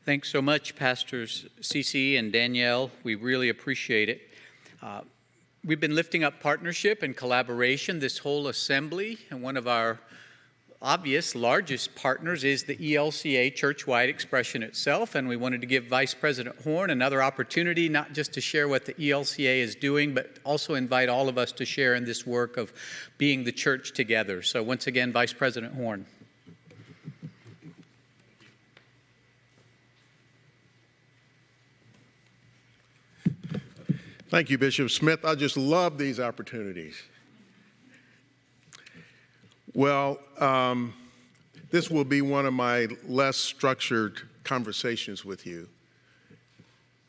Thanks so much, Pastors Cece and Danielle. We really appreciate it. We've been lifting up partnership and collaboration this whole assembly, and one of our obvious largest partners is the ELCA church-wide expression itself, and we wanted to give Vice President Horne another opportunity not just to share what the ELCA is doing, but also invite all of us to share in this work of being the church together. So once again, Vice President Horne. Thank you, Bishop Smith. I just love these opportunities. Well, this will be one of my less structured conversations with you.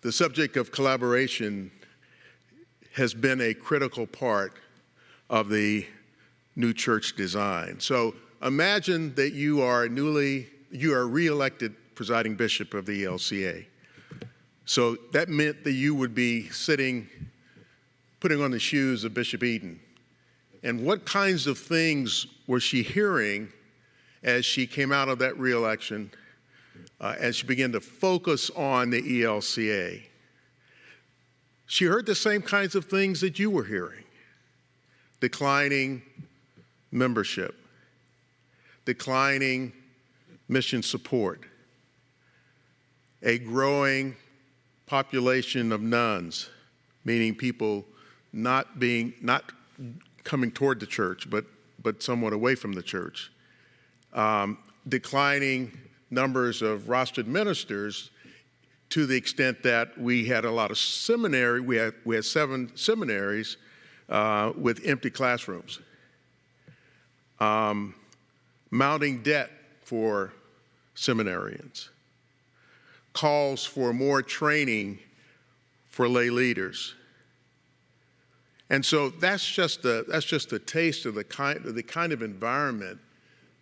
The subject of collaboration has been a critical part of the new church design. So imagine that you are re-elected presiding bishop of the ELCA. So that meant that you would be putting on the shoes of Bishop Eden. And what kinds of things was she hearing as she came out of that re-election, as she began to focus on the ELCA? She heard the same kinds of things that you were hearing. Declining membership, declining mission support, a growing population of nones, meaning people not coming toward the church, but somewhat away from the church. Declining numbers of rostered ministers to the extent that we had a lot of seminary. We had 7 seminaries with empty classrooms. Mounting debt for seminarians. Calls for more training for lay leaders. And so that's just a taste of the kind of environment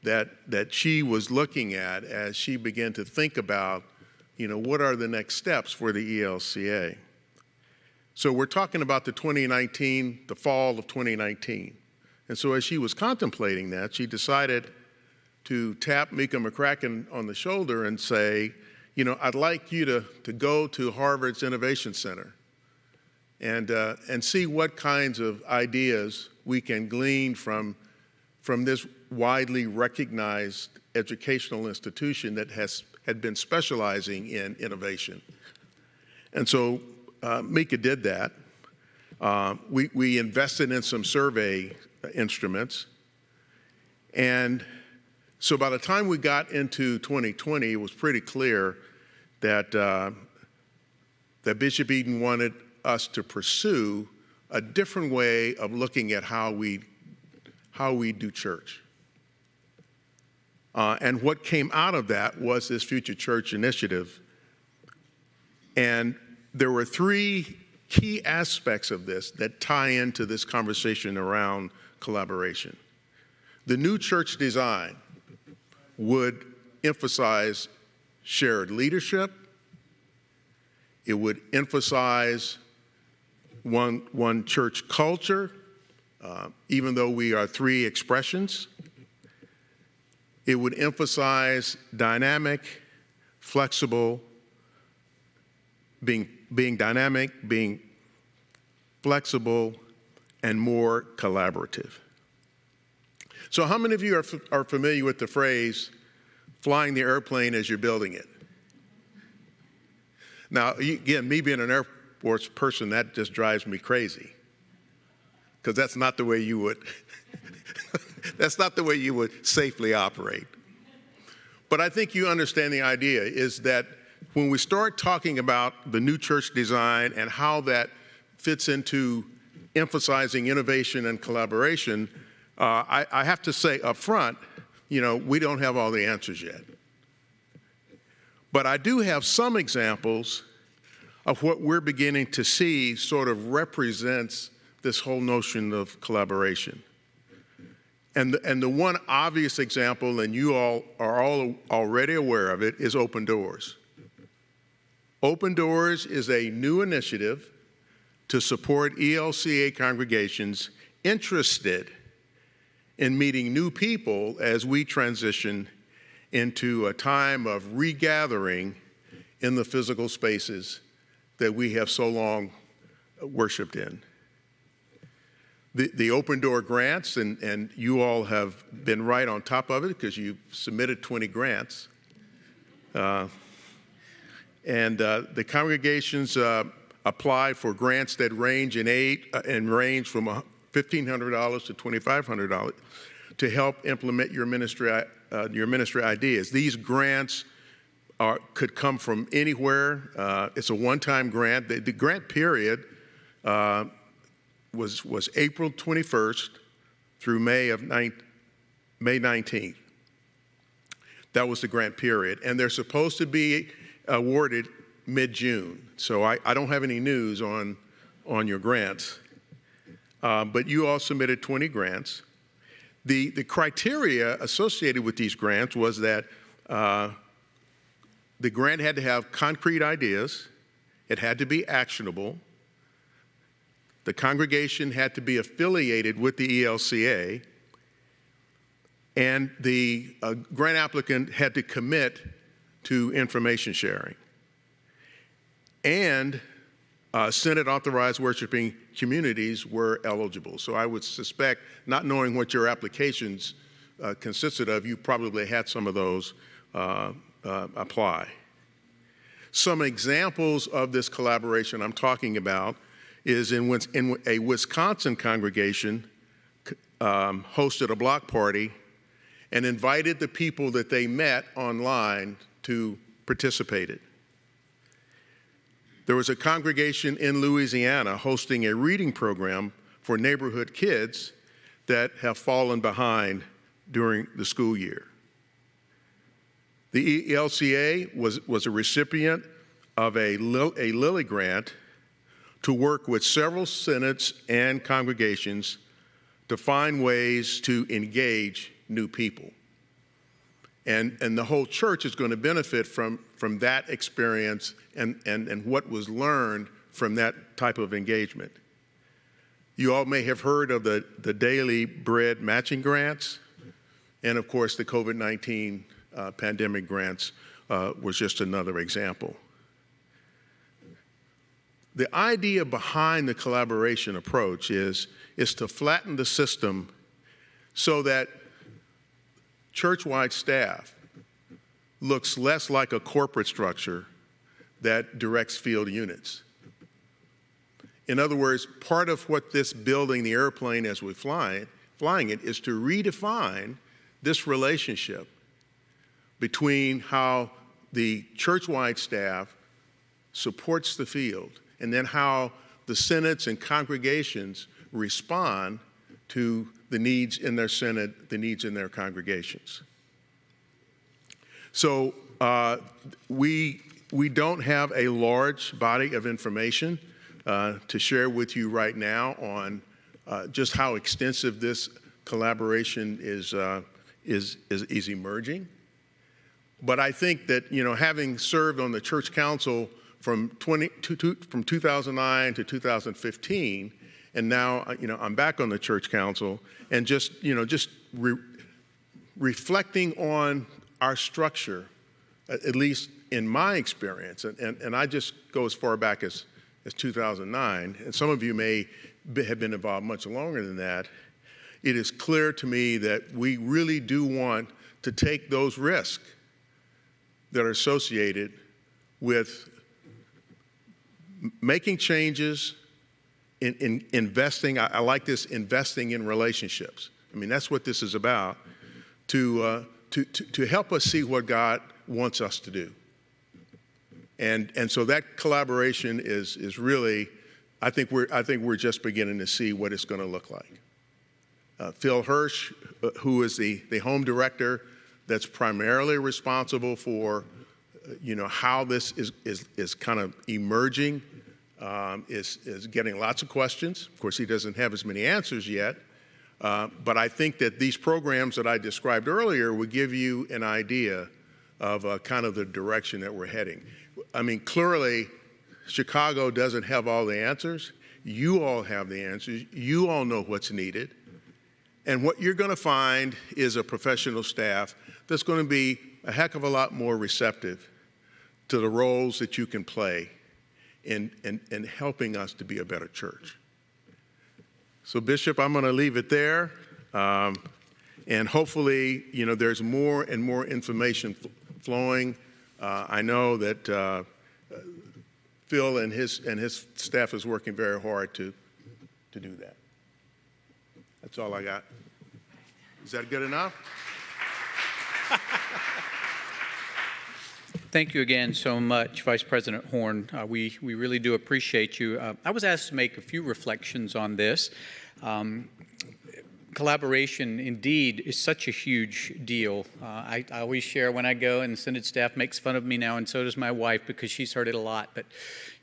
that she was looking at as she began to think about, what are the next steps for the ELCA. So we're talking about the fall of 2019. And so as she was contemplating that, she decided to tap Mika McCracken on the shoulder and say, I'd like you to go to Harvard's Innovation Center and see what kinds of ideas we can glean from this widely recognized educational institution that had been specializing in innovation. And so Mika did that. We invested in some survey instruments. And so by the time we got into 2020, it was pretty clear that Bishop Eden wanted us to pursue a different way of looking at how we do church. And what came out of that was this Future Church initiative. And there were 3 key aspects of this that tie into this conversation around collaboration. The new church design would emphasize shared leadership. It would emphasize one church culture, even though we are 3 expressions. It would emphasize dynamic, flexible, being dynamic, being flexible, and more collaborative. So how many of you are familiar with the phrase, flying the airplane as you're building it? Now, again, me being an Air Force person, that just drives me crazy, because that's not the way you would, that's not the way you would safely operate. But I think you understand the idea is that when we start talking about the new church design and how that fits into emphasizing innovation and collaboration, I have to say up front, we don't have all the answers yet. But I do have some examples of what we're beginning to see sort of represents this whole notion of collaboration. And the one obvious example, and you all are already aware of it, is Open Doors. Open Doors is a new initiative to support ELCA congregations interested in meeting new people as we transition into a time of regathering in the physical spaces that we have so long worshiped in. The open door grants, and you all have been right on top of it because you submitted 20 grants. And the congregations applied for grants that range from $1,500 to $2,500 to help implement your ministry ideas. These grants could come from anywhere. It's a one-time grant. The grant period was April 21st through May 19th. That was the grant period. And they're supposed to be awarded mid-June. So I don't have any news on your grants. But you all submitted 20 grants. The criteria associated with these grants was that the grant had to have concrete ideas. It had to be actionable. The congregation had to be affiliated with the ELCA. And the grant applicant had to commit to information sharing. And Senate-authorized worshiping communities were eligible. So I would suspect, not knowing what your applications consisted of, you probably had some of those apply. Some examples of this collaboration I'm talking about is in a Wisconsin congregation hosted a block party and invited the people that they met online to participate in. There was a congregation in Louisiana hosting a reading program for neighborhood kids that have fallen behind during the school year. The ELCA was a recipient of a Lilly grant to work with several synods and congregations to find ways to engage new people. And the whole church is going to benefit from that experience and what was learned from that type of engagement. You all may have heard of the Daily Bread matching grants, and of course the COVID-19 pandemic grants was just another example. The idea behind the collaboration approach is to flatten the system so that church-wide staff looks less like a corporate structure that directs field units. In other words, part of what this building the airplane as we're flying it is to redefine this relationship between how the church-wide staff supports the field and then how the synods and congregations respond to the needs in their synod, the needs in their congregations. So we don't have a large body of information to share with you right now on just how extensive this collaboration is emerging. But I think that, having served on the church council from 2009 to 2015, and now, I'm back on the church council, and just reflecting on our structure, at least in my experience, and I just go as far back as 2009, and some of you may have been involved much longer than that. It is clear to me that we really do want to take those risks that are associated with making changes, in investing. I like this, investing in relationships. I mean, that's what this is about, to help us see what God wants us to do. And so that collaboration is really, I think we're just beginning to see what it's going to look like. Phil Hirsch, who is the home director that's primarily responsible for, how this is kind of emerging, is getting lots of questions. Of course, he doesn't have as many answers yet, but I think that these programs that I described earlier would give you an idea of kind of the direction that we're heading. I mean, clearly, Chicago doesn't have all the answers. You all have the answers. You all know what's needed. And what you're going to find is a professional staff that's going to be a heck of a lot more receptive to the roles that you can play in helping us to be a better church. So, Bishop, I'm going to leave it there. And hopefully, there's more and more information flowing. I know that Phil and his staff is working very hard to do that. That's all I got. Is that good enough? Thank you again so much, Vice President Horne. We really do appreciate you. I was asked to make a few reflections on this. Collaboration, indeed, is such a huge deal. I always share when I go, and the Synod staff makes fun of me now, and so does my wife, because she's heard it a lot. But,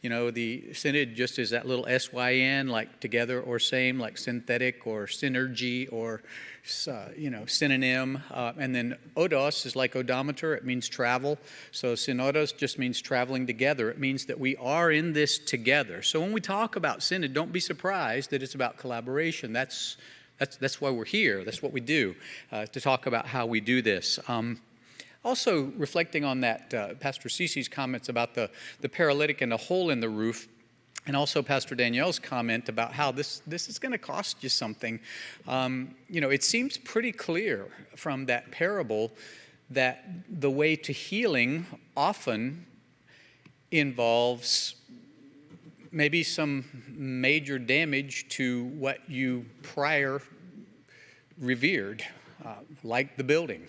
the Synod just is that little SYN, like together or same, like synthetic or synergy or, synonym. And then odos is like odometer. It means travel. So synodos just means traveling together. It means that we are in this together. So when we talk about Synod, don't be surprised that it's about collaboration. That's why we're here. That's what we do, to talk about how we do this. Also, reflecting on that, Pastor Cece's comments about the paralytic and the hole in the roof, and also Pastor Danielle's comment about how this is going to cost you something. It seems pretty clear from that parable that the way to healing often involves maybe some major damage to what you prior revered, like the building.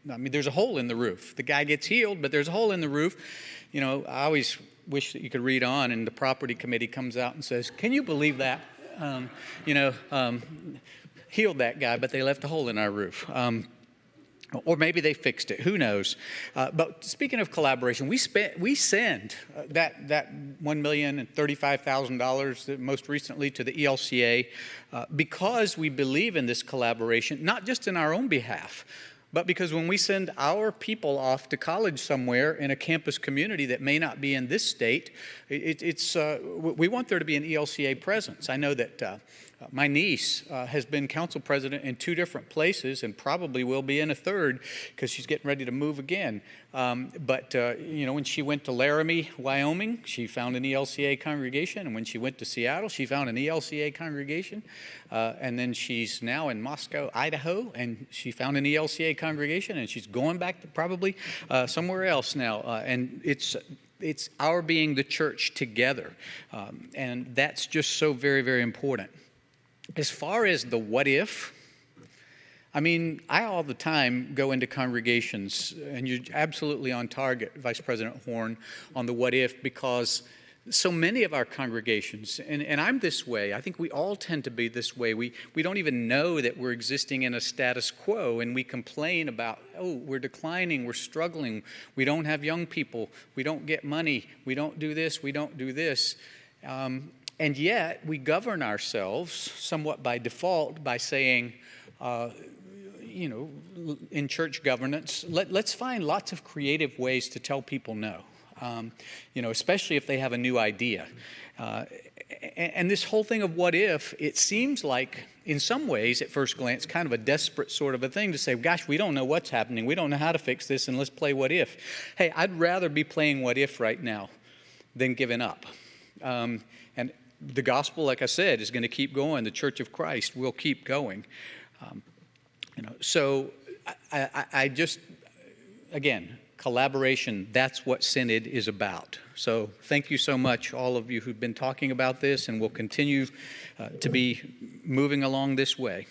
There's a hole in the roof. The guy gets healed, but there's a hole in the roof. I always wish that you could read on, and the property committee comes out and says, can you believe that? Healed that guy, but they left a hole in our roof. Or maybe they fixed it. Who knows? But speaking of collaboration, we send that $1,035,000 most recently to the ELCA because we believe in this collaboration, not just in our own behalf, but because when we send our people off to college somewhere in a campus community that may not be in this state, we want there to be an ELCA presence. I know that my niece has been council president in 2 different places and probably will be in a third because she's getting ready to move again. But when she went to Laramie, Wyoming, she found an ELCA congregation. And when she went to Seattle, she found an ELCA congregation. And then she's now in Moscow, Idaho, and she found an ELCA congregation. And she's going back to probably somewhere else now. And it's our being the church together. And that's just so very, very important. As far as the what if, I all the time go into congregations, and you're absolutely on target, Vice President Horne, on the what if, because so many of our congregations, and I'm this way, I think we all tend to be this way, we don't even know that we're existing in a status quo, and we complain about, we're declining, we're struggling, we don't have young people, we don't get money, we don't do this, we don't do this. And yet, we govern ourselves somewhat by default by saying, in church governance, let's find lots of creative ways to tell people no, especially if they have a new idea. And this whole thing of what if, it seems like, in some ways, at first glance, kind of a desperate sort of a thing to say, gosh, we don't know what's happening, we don't know how to fix this, and let's play what if. Hey, I'd rather be playing what if right now than giving up. And the gospel, like I said, is going to keep going. The Church of Christ will keep going. So I just, again, collaboration, that's what Synod is about. So thank you so much, all of you who've been talking about this, and will continue to be moving along this way.